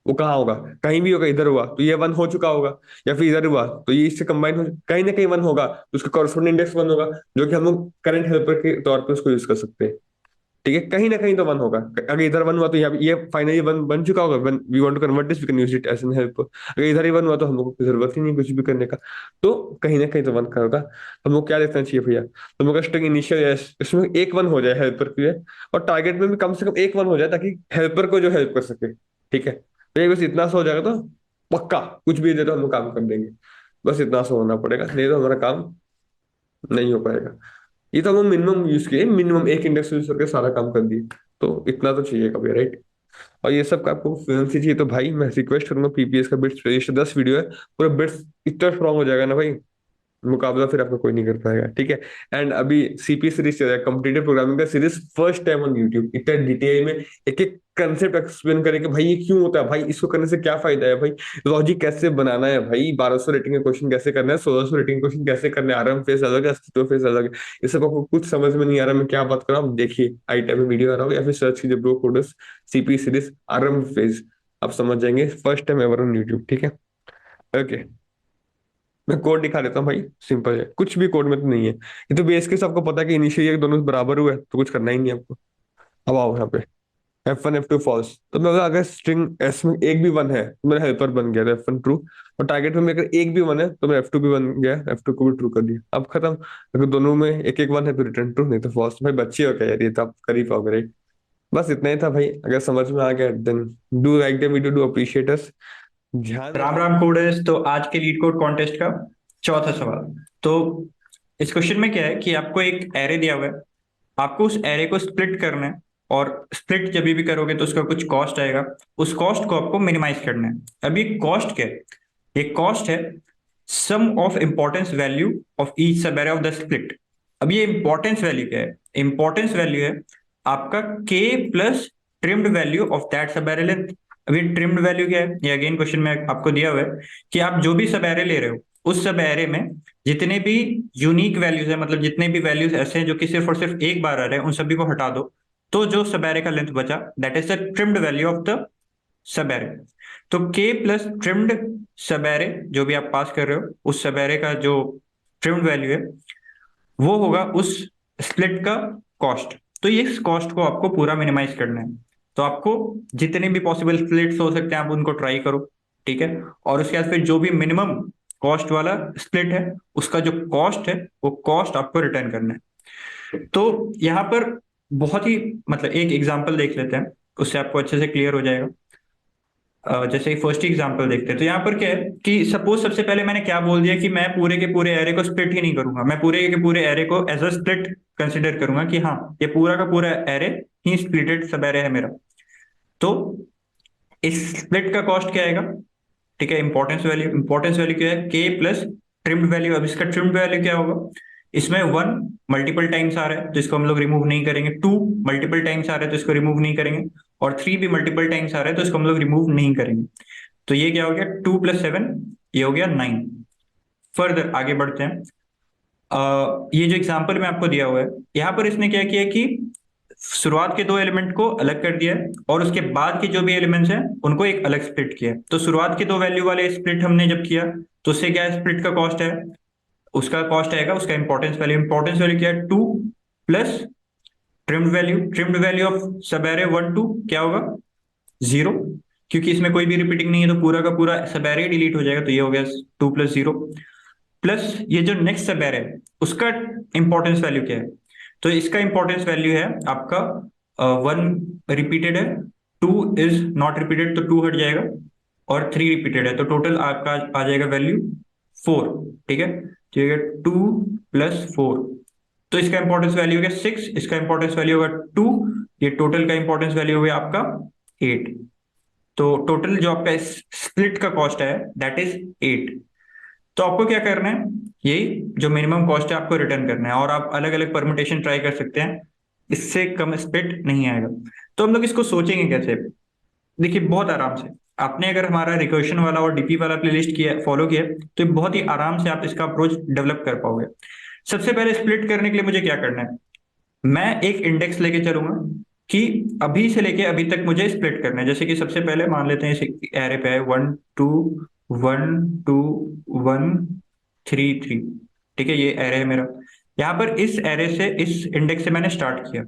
वो कहाँ होगा, कहीं भी होगा, इधर हुआ तो ये 1 हो चुका होगा, या फिर इधर हुआ तो ये इससे कंबाइन हो, कहीं ना कहीं 1 होगा, तो उसका कॉरस्पॉन्डिंग इंडेक्स 1 होगा, जो कि हम लोग करंट हेल्पर के तौर पे उसको यूज कर सकते हैं, ठीक है, कहीं ना कहीं तो 1 होगा, अगर इधर 1 हुआ तो यहाँ ये फाइनली 1 बन चुका होगा, we want to convert this we can use it as an help, अगर इधर ही 1 हुआ तो हम लोग को जरूरत ही नहीं कुछ भी करने का, तो कहीं ना कहीं तो 1 का होगा। हम लोग क्या देखना चाहिए भैया, हम लोग का स्ट्रिंग इनिशियल इसमें एक 1 हो जाए हेल्पर के लिए, और टारगेट में भी कम से कम एक 1 हो जाए, ताकि हेल्पर को जो हेल्प कर सके, ठीक है, तो ये बस इतना सा हो जाएगा तो पक्का कुछ भी दे तो हम लोग काम कर देंगे, बस इतना सा होना पड़ेगा, नहीं तो हमारा काम नहीं हो पाएगा। ये तो हम मिनिमम यूज किए, मिनिमम एक इंडेक्स यूज करके सारा काम कर दिए, तो इतना तो चाहिए कभी, राइट। और ये सब का आपको फ्लुएंसी चाहिए, तो भाई मैं रिक्वेस्ट करूंगा पीपीएस का बिट्स प्लेलिस्ट 10 वीडियो है, पूरा बिट्स इतना स्ट्रांग हो जाएगा ना भाई, मुकाबला फिर आपका कोई नहीं कर पाएगा, ठीक है। एंड अभी सीपी सीरीज चल रहा है, कंप्यूटर प्रोग्रामिंग का series, first time on YouTube, इतना डिटेल में एक एक कंसेप्ट एक्सप्लेन करें कि भाई ये क्यों होता है, भाई इसको करने से क्या फायदा है, भाई लॉजिक कैसे बनाना है, भाई 1200 रेटिंग का क्वेश्चन कैसे करना है, 1600 रेटिंग का क्वेश्चन कैसे करना है, आरएम फेस अलग है, अस्तित्व फेस अलग है। ये सब आपको कुछ समझ में नहीं आ रहा मैं क्या बात कर रहा हूँ, देखिए आई टैब में वीडियो आ रहा हो या फिर सर्च कीजिए bro coders CP series RM phase, आप समझ जाएंगे, first time ever on YouTube, ठीक है। ओके, मैं कोड दिखा देता हूँ भाई, सिंपल है, कुछ भी कोड में तो नहीं है, ये तो बेस केस आपको पता है कि इनिशियली दोनों बराबर हुए तो कुछ करना ही नहीं है आपको। अब आओ यहाँ पे, F1 F2 फॉल्स, तो मैं अगर स्ट्रिंग एस में एक भी वन है तो मेरा हेल्पर बन गया, तो F1 ट्रू, और टारगेट में अगर एक भी वन है तो मेरा F2 भी बन गया, F2 को भी ट्रू कर दिया, अब खत्म। अगर दोनों में एक एक वन है तो रिटर्न ट्रू, नहीं तो फॉल्स। भाई बच्चे हो क्या यार, ये तो आप कर ही पाओगे राइट। बस इतना ही था भाई, अगर समझ में आ गया then do like the video, do appreciate us. ध्यान राम रखना। राम कोडर्स। तो आज के लीड कोड कॉन्टेस्ट का चौथा सवाल। तो इस क्वेश्चन में क्या है कि आपको एक एरे दिया हुआ है, आपको उस एरे को स्प्लिट करना है, और स्प्लिट जब भी करोगे तो उसका कुछ कॉस्ट आएगा, उस कॉस्ट को आपको मिनिमाइज करना है। अब ये कॉस्ट क्या है? ये कॉस्ट है sum of importance value of each sub array of the split. अब ये इंपॉर्टेंस वैल्यू क्या है? इंपॉर्टेंस वैल्यू है आपका के plus trimmed value of that सब एरे लेंथ। अभी ट्रिम्ड वैल्यू क्या है? ये अगेन क्वेश्चन में आपको दिया हुआ है कि आप जो भी सब एरे ले रहे हो उस सब एरे में जितने भी यूनिक वैल्यूज है, मतलब जितने भी वैल्यूज ऐसे हैं जो कि सिर्फ और सिर्फ एक बार आ रहे हैं, उन सभी को हटा दो, तो जो सब एरे का लेंथ बचा that is the trimmed value of the sub array. तो के प्लस ट्रिम्ड सब एरे जो भी आप पास कर रहे हो, उस सब एरे का जो ट्रिम्ड वैल्यू है वो होगा उस स्प्लिट का कॉस्ट। तो ये कॉस्ट को आपको पूरा मिनिमाइज करना है। तो आपको जितने भी पॉसिबल स्प्लिट्स हो सकते हैं आप उनको ट्राई करो, ठीक है। और उसके बाद फिर जो भी मिनिमम कॉस्ट वाला स्प्लिट है उसका जो कॉस्ट है वो कॉस्ट आपको रिटर्न करना है। तो यहाँ पर बहुत ही मतलब एक एग्जांपल देख लेते हैं, उससे आपको अच्छे से क्लियर हो जाएगा। जैसे फर्स्ट एग्जांपल देखते हैं, तो यहाँ पर क्या है कि सपोज सबसे पहले मैंने क्या बोल दिया कि मैं पूरे के पूरे एरे को स्प्लिट ही नहीं करूंगा, मैं पूरे के पूरे एरे को एज अ स्प्लिट कंसिडर करूंगा कि हाँ ये पूरा का पूरा एरे ही स्प्लिटेड सब एरे है मेरा। तो इस स्प्लिट का कॉस्ट क्या आएगा? ठीक है, इंपॉर्टेंस वैल्यू क्या है? के प्लस ट्रिम्ड वैल्यू। अब इसका ट्रिम्ड वैल्यू क्या होगा? इसमें वन मल्टीपल टाइम्स आ रहा है तो इसको हम लोग रिमूव नहीं करेंगे, टू मल्टीपल टाइम्स आ रहा है तो इसको रिमूव नहीं करेंगे, और थ्री भी मल्टीपल टाइम्स आ रहा है तो इसको हम लोग रिमूव नहीं करेंगे। तो ये क्या हो गया? 2 + 7, ये हो गया 9। फर्दर आगे बढ़ते हैं। ये जो एग्जाम्पल में आपको दिया हुआ है, यहाँ पर इसने क्या किया कि शुरुआत के दो एलिमेंट को अलग कर दिया है और उसके बाद के जो भी एलिमेंट्स हैं उनको एक अलग स्प्लिट किया है। तो शुरुआत के दो वैल्यू वाले स्प्लिट हमने जब किया तो उससे क्या स्प्लिट का कॉस्ट है? उसका कॉस्ट आएगा उसका इंपॉर्टेंस वैल्यू क्या है? 2 + ट्रिम्ड वैल्यू ऑफ सब एरे 1 2 क्या होगा? 0, क्योंकि इसमें कोई भी रिपीटिंग नहीं है तो पूरा का पूरा सब एरे डिलीट हो जाएगा, तो ये हो गया 2 + 0। प्लस ये जो नेक्स्ट सब एरे है उसका इंपॉर्टेंस वैल्यू क्या है? तो इसका इंपॉर्टेंस वैल्यू है आपका 1 रिपीटेड है, 2 इज नॉट रिपीटेड तो 2 हट जाएगा, और 3 रिपीटेड है तो टोटल आपका आ जाएगा वैल्यू 4। ठीक है, तो ये 2 + 4, तो इसका इंपॉर्टेंस वैल्यू हो गया 6, इसका इंपॉर्टेंस वैल्यू होगा 2, ये टोटल का इंपॉर्टेंस वैल्यू हो गया आपका 8। तो टोटल जो आपका स्प्लिट का कॉस्ट है दैट इज 8। तो आपको क्या करना है? यही जो मिनिमम कॉस्ट है आपको रिटर्न करना है, और आप अलग अलग परमुटेशन ट्राई कर सकते हैं, इससे कम स्प्लिट नहीं आएगा। तो हम लोग इसको सोचेंगे कैसे? देखिए बहुत आराम से, आपने अगर हमारा रिकर्शन वाला और डीपी वाला प्लेलिस्ट किया फॉलो किया तो ये बहुत ही आराम से आप इसका अप्रोच डेवलप कर पाओगे। सबसे पहले स्प्लिट करने के लिए मुझे क्या करना है? मैं एक इंडेक्स लेके चलूंगा कि अभी से लेके अभी तक मुझे स्प्लिट करना है। जैसे कि सबसे पहले मान लेते हैं इस एरे पे है 1 2 1 2 1 3 3। ठीक है, ये एरे है मेरा। यहाँ पर इस एरे से इस इंडेक्स से मैंने स्टार्ट किया।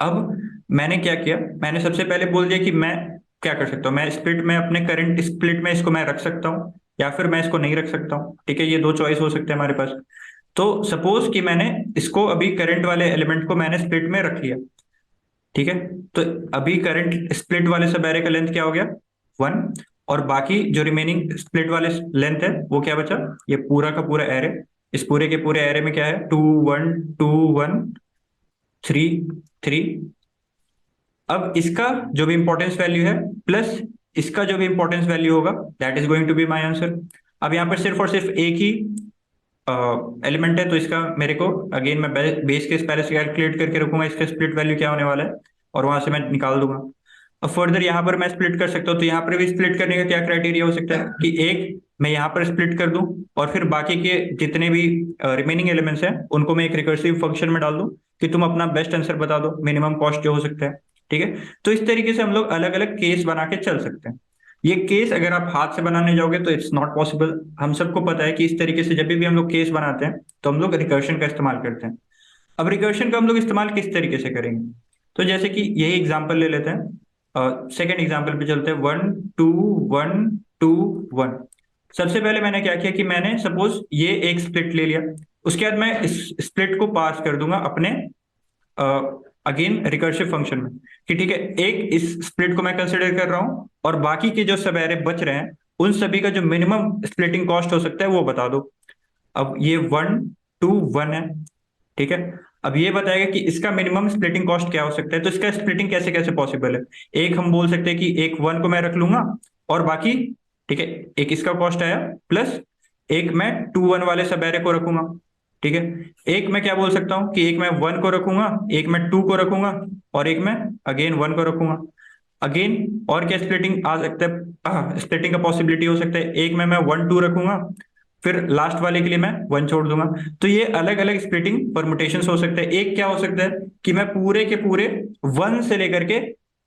अब मैंने क्या किया? मैंने सबसे पहले बोल दिया कि मैं क्या कर सकता हूँ, मैं स्प्लिट में अपने करंट स्प्लिट में इसको मैं रख सकता हूँ या फिर मैं इसको नहीं रख सकता हूँ। ठीक है, ये दो चॉइस हो सकते हैं हमारे पास। तो सपोज कि मैंने इसको अभी करंट वाले एलिमेंट को मैंने स्प्लिट में रख लिया। ठीक है, तो अभी करंट स्प्लिट वाले सब एरे का लेंथ क्या हो गया? 1। और बाकी जो रिमेनिंग स्प्लिट वाले लेंथ है वो क्या बचा? ये पूरा का पूरा एरे। इस पूरे के पूरे एरे में क्या है? 2 1 2 1 3 3। अब इसका जो भी इंपॉर्टेंस वैल्यू है प्लस इसका जो भी इंपॉर्टेंस वैल्यू होगा that is going to be my answer. अब यहाँ पर सिर्फ और सिर्फ एक ही एलिमेंट है, तो इसका मेरे को अगेन मैं बेस केस पहले से कैलकुलेट करके रखूंगा इसका स्प्लिट वैल्यू क्या होने वाला है, और वहां से मैं निकाल दूंगा। अब फर्दर यहाँ पर मैं स्प्लिट कर सकता हूँ, तो यहाँ पर भी स्प्लिट करने का क्या क्राइटेरिया हो सकता है कि एक मैं यहाँ पर स्प्लिट कर दूं, और फिर बाकी के जितने भी रिमेनिंग एलिमेंट्स हैं उनको मैं एक रिकर्सिव फंक्शन में डाल दूं कि तुम अपना बेस्ट आंसर बता दो, मिनिमम कॉस्ट जो हो सकता है। ठीक है, तो इस तरीके से हम लोग अलग अलग केस बना के चल सकते हैं। ये केस अगर आप हाथ से बनाने जाओगे तो इट्स नॉट पॉसिबल। हम सबको पता है कि इस तरीके से जब भी हम लोग केस बनाते हैं तो हम लोग रिकर्शन का इस्तेमाल करते हैं। अब रिकर्शन का हम लोग इस्तेमाल किस तरीके से करेंगे, तो जैसे कि यही एग्जांपल ले लेते हैं, सेकेंड एग्जांपल पे चलते हैं, 1 2 1 2 1। सबसे पहले मैंने क्या किया कि मैंने सपोज ये एक स्प्लिट ले लिया, उसके बाद मैं इस स्प्लिट को पास कर दूंगा अपने अगेन रिकर्सिव फंक्शन में, कि ठीक है एक इस स्प्लिट को मैं कंसिडर कर रहा हूं और बाकी के जो सब एरे बच रहे हैं उन सभी का जो मिनिमम स्प्लिटिंग कॉस्ट हो सकता है वो बता दो। अब ये 1 2 1 है, ठीक है। अब ये बताएगा कि इसका मिनिमम स्प्लिटिंग कॉस्ट क्या हो सकता है, तो इसका स्प्लिटिंग कैसे कैसे पॉसिबल है। एक हम बोल सकते हैं कि एक 1 को मैं रख लूंगा और बाकी, ठीक है, एक इसका कॉस्ट आया प्लस एक मैं 2 1 वाले सब एरे को रखूंगा। ठीक है, एक मैं क्या बोल सकता हूँ कि एक मैं 1 को रखूंगा, एक मैं 2 को रखूंगा, और एक मैं अगेन 1 को रखूंगा। अगेन और क्या स्प्लिटिंग आ सकता है, स्प्लिटिंग का पॉसिबिलिटी हो सकता है, एक में मैं 1 2 रखूंगा, फिर लास्ट वाले के लिए मैं 1 छोड़ दूंगा। तो ये अलग अलग स्प्लिटिंग परमुटेशन हो सकते हैं। एक क्या हो सकता है कि मैं पूरे के पूरे 1 से लेकर के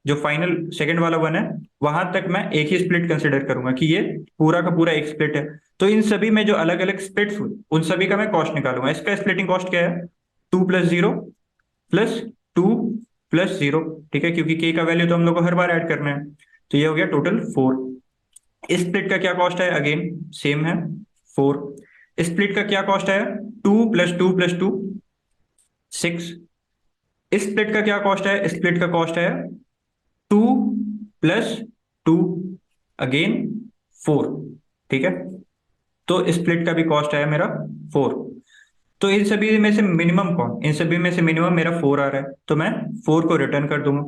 जो फाइनल सेकंड वाला 1 है वहां तक मैं एक ही स्प्लिट कंसिडर करूंगा कि ये पूरा का पूरा एक स्प्लिट है। तो इन सभी में जो अलग अलग स्प्लिट्स हुए उन सभी का मैं कॉस्ट निकालूंगा। इसका स्प्लिटिंग कॉस्ट क्या है, 2 + 0 प्लस 2 + 0। ठीक है, क्योंकि के का वैल्यू तो हम लोग को हर बार ऐड करना है, तो ये हो गया टोटल 4। स्प्लिट का क्या कॉस्ट है, अगेन सेम है 4। स्प्लिट का क्या कॉस्ट है, 2 + 2 + 2 6। स्प्लिट का क्या कॉस्ट है, स्प्लिट का कॉस्ट है 2 + 2 अगेन 4। ठीक है, तो स्प्लिट का भी कॉस्ट है मेरा 4। तो इन सभी में से मिनिमम कौन, इन सभी में से मिनिमम मेरा 4 आ रहा है, तो मैं 4 को रिटर्न कर दूंगा।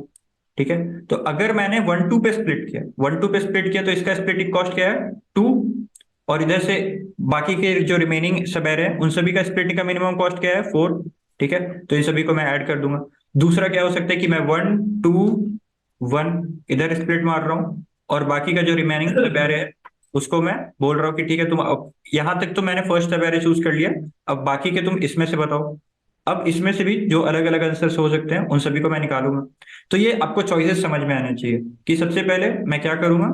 ठीक है, तो अगर मैंने 1 2 पे स्प्लिट किया, 1 2 पे स्प्लिट किया तो इसका स्प्लिटिंग कॉस्ट क्या है, 2। और इधर से बाकी के जो रिमेनिंग सब एरे हैं उन सभी का स्प्लिटिंग का मिनिमम कॉस्ट क्या है, 4। ठीक है, तो इन सभी को मैं ऐड कर दूंगा। दूसरा क्या हो सकता है कि मैं 1 2 1 इधर स्प्लिट मार रहा हूँ और बाकी का जो रिमेनिंग सब एरे है उसको मैं बोल रहा हूँ कि ठीक है तुम अब यहां तक तो मैंने फर्स्ट सब एरे चूज कर लिया, अब बाकी के तुम इसमें से बताओ। अब इसमें से भी जो अलग अलग आंसर्स हो सकते हैं उन सभी को मैं निकालूंगा। तो ये आपको चॉइसेस समझ में आना चाहिए कि सबसे पहले मैं क्या करूंगा।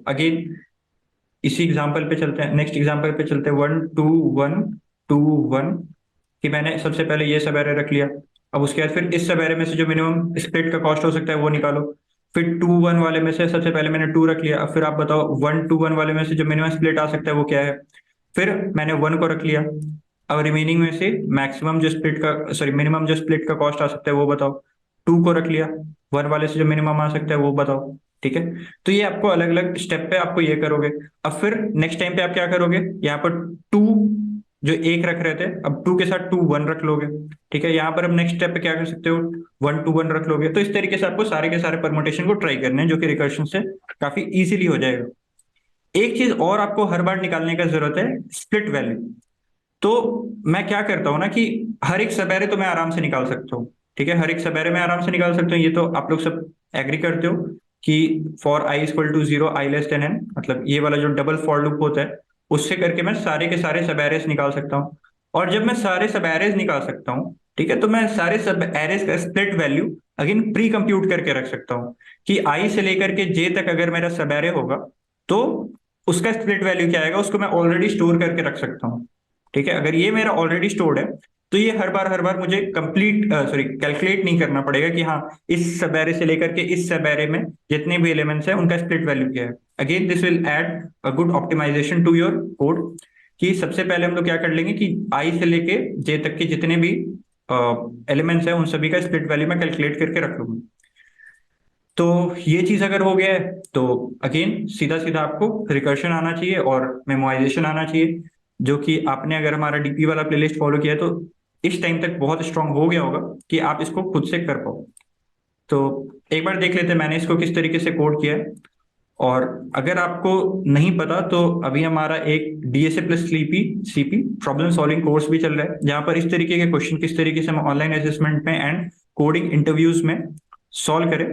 अगेन इसी एग्जांपल पे चलते हैं, नेक्स्ट एग्जांपल पे चलते हैं, 1 2 1 2 1 कि मैंने सबसे पहले ये सब एरे रख लिया। अब उसके बाद फिर इस सब एरे में से जो मिनिमम स्प्लिट का कॉस्ट हो सकता है वो निकालो। फिर 2 1 वाले में से सबसे पहले मैंने 2 रख लिया, अब फिर आप बताओ 1 2 1 वाले में से जो मिनिमम स्प्लिट आ सकता है वो क्या है। फिर मैंने 1 को रख लिया, अब रिमेनिंग में से मैक्सिमम जो स्प्लिट का सॉरी मिनिमम जो स्प्लिट का कॉस्ट आ सकता है वो बताओ। 2 को रख लिया, 1 वाले से जो मिनिमम आ सकता है वो बताओ। ठीक है, तो ये आपको अलग अलग स्टेप पे आपको ये करोगे। अब फिर नेक्स्ट टाइम पे आप क्या करोगे, यहाँ पर 2 जो एक रख रहे थे अब 2 के साथ 2 1 रख लोगे। ठीक है, यहाँ पर अब नेक्स्ट स्टेप पे क्या कर सकते हो, 1 2 1 रख लोगे। तो इस तरीके से आपको सारे के सारे परमुटेशन को ट्राई करने हैं जो कि रिकर्शन से काफी इजीली हो जाएगा। एक चीज और आपको हर बार निकालने का जरूरत है, स्प्लिट वैल्यू। तो मैं क्या करता हूँ ना कि हर एक सबेरे तो मैं आराम से निकाल सकता हूँ। ठीक है, हर एक सबेरे में आराम से निकाल सकता हूँ, ये तो आप लोग सब एग्री करते हो कि फॉर i = 0 i n, मतलब ये वाला जो डबल फॉर लूप होता है उससे करके मैं सारे के सारे सब एरेस निकाल सकता हूँ। और जब मैं सारे सब एरेस निकाल सकता हूँ, ठीक है, तो मैं सारे सब एरेस का split value again pre compute करके रख सकता हूँ कि i से लेकर के j तक अगर मेरा सब एरे होगा तो उसका स्प्लिट वैल्यू क्या आएगा, उसको मैं ऑलरेडी स्टोर करके रख सकता हूँ। ठीक है, अगर ये मेरा ऑलरेडी स्टोर्ड है तो ये हर बार मुझे कंप्लीट सॉरी कैलकुलेट नहीं करना पड़ेगा कि हाँ इस सब एरे से लेकर के इस सब एरे में जितने भी एलिमेंट्स हैं उनका स्प्लिट वैल्यू क्या है। Again this will add a good optimisation to your code, कि सबसे पहले हम लोग क्या कर लेंगे कि आई से लेके जे तक के जितने भी एलिमेंट्स हैं उन सभी का स्प्लिट वैल्यू मैं कैलकुलेट करके रख लूंगा। तो ये चीज अगर हो गया है तो अगेन सीधा सीधा आपको रिकर्शन आना चाहिए और मेमोराइजेशन आना चाहिए, जो कि आपने अगर हमारा डीपी वाला प्लेलिस्ट फॉलो किया है तो इस टाइम तक बहुत स्ट्रांग हो गया होगा कि आप इसको खुद से कर पाओ। तो एक बार देख लेते हैं मैंने इसको किस तरीके से कोड किया है। और अगर आपको नहीं पता तो अभी हमारा एक DSA plus CP CP problem solving course भी चल रहा है, जहां पर इस तरीके के क्वेश्चन किस तरीके से हम ऑनलाइन असेसमेंट में एंड कोडिंग इंटरव्यूज में सॉल्व करें,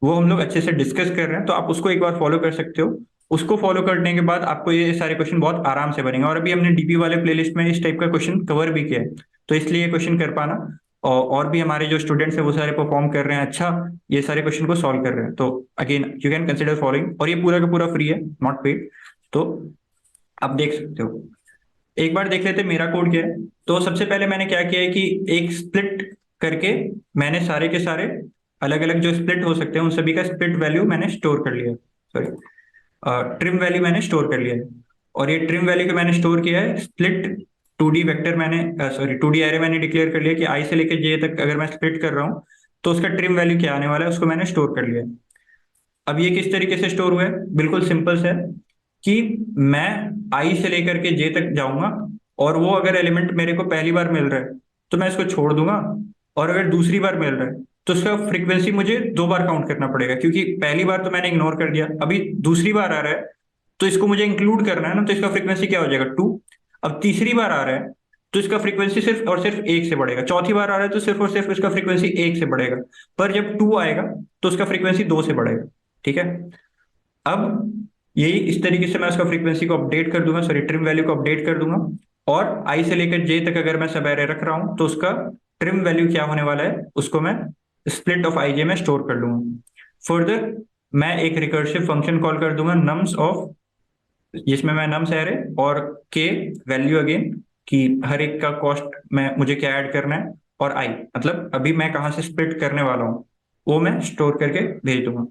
वो हम लोग अच्छे से डिस्कस कर रहे हैं। तो आप उसको एक बार फॉलो कर सकते हो। उसको फॉलो करने के बाद आपको ये सारे क्वेश्चन बहुत आराम से बनेंगे। और अभी हमने डीपी वाले प्लेलिस्ट में इस टाइप का क्वेश्चन कवर भी किया है, तो इसलिए ये क्वेश्चन कर पाना। और भी हमारे जो स्टूडेंट्स हैं वो सारे परफॉर्म कर रहे हैं अच्छा, ये सारे क्वेश्चन को सॉल्व कर रहे हैं। तो again you can consider following, और ये पूरा का पूरा फ्री है, नॉट पेड। तो आप देख सकते हो। एक बार देख लेते हैं मेरा कोड क्या है। तो सबसे पहले मैंने क्या किया है कि एक स्प्लिट करके मैंने सारे के सारे अलग अलग जो स्प्लिट हो सकते हैं उन सभी का स्प्लिट वैल्यू मैंने स्टोर कर लिया है। सॉरी, ट्रिम वैल्यू मैंने स्टोर कर लिया है। और ये ट्रिम वैल्यू को मैंने स्टोर किया है स्प्लिट 2D वेक्टर मैंने, सॉरी 2D एरे मैंने डिक्लेयर कर लिया कि आई से लेकर जे तक अगर मैं स्प्लिट कर रहा हूँ तो उसका ट्रिम वैल्यू क्या आने वाला है उसको मैंने स्टोर कर लिया है। अब ये किस तरीके से स्टोर हुआ है, बिल्कुल सिंपल से है कि मैं आई से लेकर के जे तक जाऊंगा, और वो अगर एलिमेंट मेरे को पहली बार मिल रहा है तो मैं इसको छोड़ दूंगा, और अगर दूसरी बार मिल रहा है तो उसका फ्रीक्वेंसी मुझे 2 बार काउंट करना पड़ेगा, क्योंकि पहली बार तो मैंने इग्नोर कर दिया, अभी दूसरी बार आ रहा है तो इसको मुझे इंक्लूड करना है ना, तो इसका फ्रीक्वेंसी क्या हो जाएगा 2। अब तीसरी बार आ रहा है तो इसका फ्रीक्वेंसी सिर्फ और सिर्फ 1 से बढ़ेगा, चौथी बार आ रहा है तो सिर्फ और सिर्फ इसका फ्रीक्वेंसी 1 से बढ़ेगा, पर जब 2 आएगा तो उसका फ्रीक्वेंसी 2 से बढ़ेगा। ठीक है। अब यही इस तरीके से मैं उसका फ्रीक्वेंसी को अपडेट कर दूंगा, सॉरी ट्रिम वैल्यू को अपडेट कर दूंगा। और आई से लेकर जे तक अगर मैं सब एरे रख रहा हूं तो उसका ट्रिम वैल्यू क्या होने वाला है उसको मैं स्प्लिट ऑफ आई जे में स्टोर कर लूंगा। फर्दर मैं एक रिकर्सिव फंक्शन कॉल कर दूंगा नम्स ऑफ, जिसमें मैं नम्स एरे और के वैल्यू अगेन कि हर एक का कॉस्ट में मुझे क्या ऐड करना है, और आई मतलब अभी मैं कहाँ से स्प्लिट करने वाला हूँ वो मैं स्टोर करके भेज दूंगा।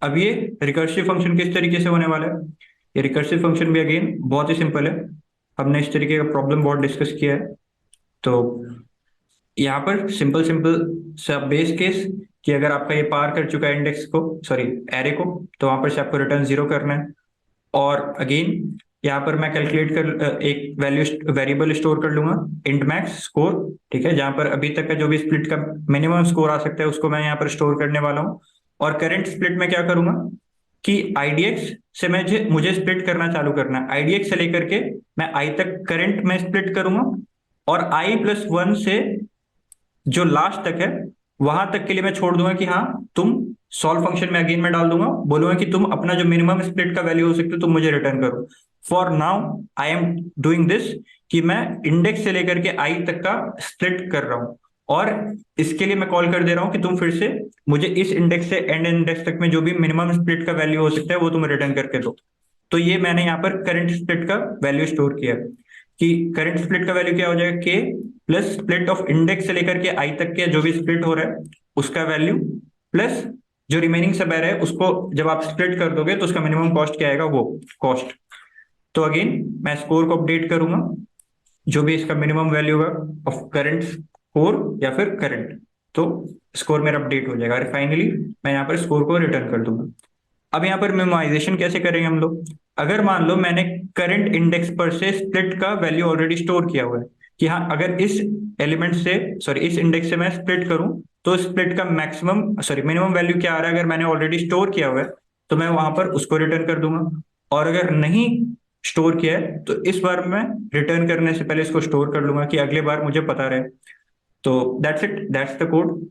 अब ये रिकर्सिव फंक्शन किस तरीके से होने वाला है, ये रिकर्सिव फंक्शन भी अगेन बहुत ही सिंपल है, हमने इस तरीके का प्रॉब्लम बहुत डिस्कस किया है। तो यहाँ पर सिंपल सिंपल सा बेस केस कि अगर आपका ये पार कर चुका है इंडेक्स को, सॉरी एरे को, तो वहां पर से आपको रिटर्न 0 करना है। और अगेन यहाँ पर मैं कैलकुलेट कर एक वैल्यू वेरिएबल स्टोर कर लूंगा इंट मैक्स स्कोर। ठीक है, जहां पर अभी तक का जो भी स्प्लिट का मिनिमम स्कोर आ सकता है उसको मैं यहाँ पर स्टोर करने वाला हूँ। और करंट स्प्लिट में क्या करूंगा कि आईडीएक्स से मुझे मुझे स्प्लिट करना चालू करना है, आईडीएक्स से लेकर के मैं आई तक करंट में स्प्लिट करूंगा, और i+1 से जो लास्ट तक है वहां तक के लिए मैं छोड़ दूंगा कि हाँ तुम सॉल्व फंक्शन में अगेन मैं डाल दूंगा, बोलूंगा कि तुम अपना जो मिनिमम स्प्लिट का वैल्यू हो सकता है तुम मुझे रिटर्न करो। For now I am doing this कि मैं इंडेक्स से लेकर के आई तक का स्प्लिट कर रहा हूं, और इसके लिए मैं कॉल कर दे रहा हूं कि तुम फिर से मुझे इस इंडेक्स से एंड इंडेक्स तक में जो भी मिनिमम स्प्लिट का वैल्यू हो सकता है वो तुम रिटर्न करके दो। तो ये मैंने यहाँ पर करंट स्प्लिट का वैल्यू स्टोर किया कि करंट स्प्लिट का वैल्यू क्या हो जाएगा के प्लस स्प्लिट ऑफ इंडेक्स से लेकर के आई तक के जो भी स्प्लिट हो रहा है उसका वैल्यू, प्लस जो रिमेनिंग सब एरे है उसको जब आप स्प्लिट कर दोगे तो उसका मिनिमम कॉस्ट क्या आएगा वो कॉस्ट। तो अगेन मैं स्कोर को अपडेट करूंगा जो भी इसका मिनिमम वैल्यू होगा ऑफ करंट स्कोर या फिर करंट, तो स्कोर मेरा अपडेट हो जाएगा। और फाइनली मैं यहाँ पर स्कोर को रिटर्न कर दूंगा। अब यहाँ पर मेमोराइजेशन कैसे करेंगे हम लोग, अगर मान लो मैंने करंट इंडेक्स पर से स्प्लिट का वैल्यू ऑलरेडी स्टोर किया हुआ है कि हाँ अगर इस एलिमेंट से, सॉरी इस इंडेक्स से मैं स्प्लिट करूं तो स्प्लिट का मैक्सिमम, सॉरी मिनिमम वैल्यू क्या आ रहा है, अगर मैंने ऑलरेडी स्टोर किया हुआ है तो मैं वहां पर उसको रिटर्न कर दूंगा। और अगर नहीं स्टोर किया है तो इस बार मैं रिटर्न करने से पहले इसको स्टोर कर लूंगा कि अगले बार मुझे पता रहे। तो that's it, that's the code.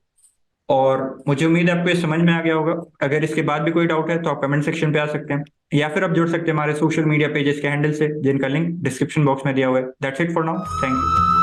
और मुझे उम्मीद है आपको ये समझ में आ गया होगा। अगर इसके बाद भी कोई डाउट है तो आप कमेंट सेक्शन पे आ सकते हैं, या फिर आप जुड़ सकते हैं हमारे सोशल मीडिया पेजेस के हैंडल से जिनका लिंक डिस्क्रिप्शन बॉक्स में दिया हुआ है। That's it for now, thank you.